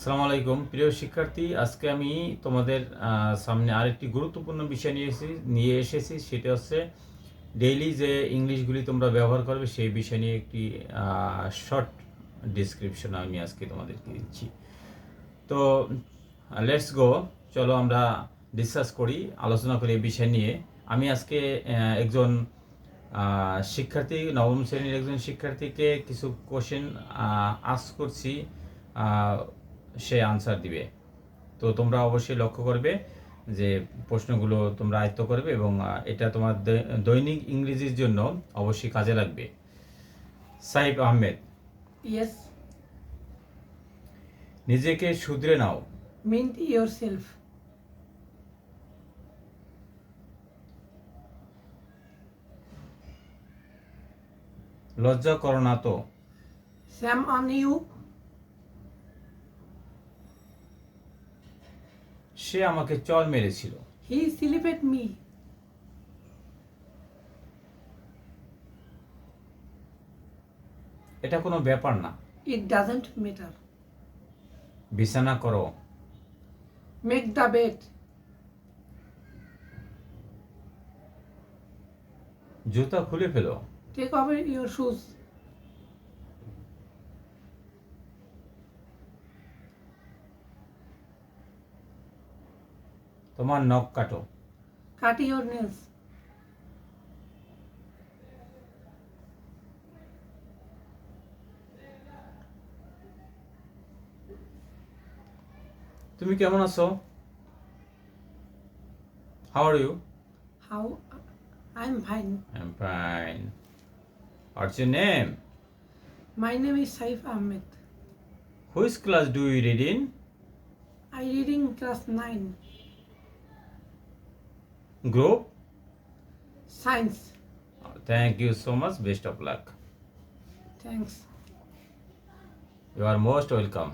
আসসালামু আলাইকুম প্রিয় শিক্ষার্থী, আজকে আমি তোমাদের সামনে আরেকটি গুরুত্বপূর্ণ বিষয় নিয়ে এসেছি। সেটা হচ্ছে ডেইলি যে ইংলিশগুলি তোমরা ব্যবহার করবে সেই বিষয় নিয়ে একটি শর্ট ডিসক্রিপশন আমি আজকে তোমাদেরকে দিচ্ছি। তো লেটস গো, চলো আমরা ডিসকাস করি, আলোচনা করি এই বিষয় নিয়ে। আমি আজকে একজন শিক্ষার্থী, নবম শ্রেণীর একজন শিক্ষার্থীকে কিছু কোশ্চেন আস্ক করছি, সে আনসার দিবে। তো তোমরা অবশ্যই লক্ষ্য করবে যে প্রশ্নগুলো তোমরা আয়ত্ত করবে এবং এটা তোমার দৈনিক ইংরেজির জন্য অবশ্যই কাজে লাগবে। সাইফ আহমেদ, Yes, নিজেকে শুধরে নাও। mint yourself. লজ্জা করো না তো। Shame on you. সে আমাকে চর মেরেছিল। He slapped me. এটা কোনো ব্যাপার না। It doesn't matter. বিছানা করো। Make the bed. জুতা খুলে ফেলো। Take away your shoes. তোমার নখ কাটো। Cut your nails. তুমি কেমন আছো? How are you? How? I'm fine. I am fine. What's your name? My name is Saif Ahmed. Which class do you read in? I read in class 9. Group? Science. Thank you so much, best of luck. Thanks. You are most welcome.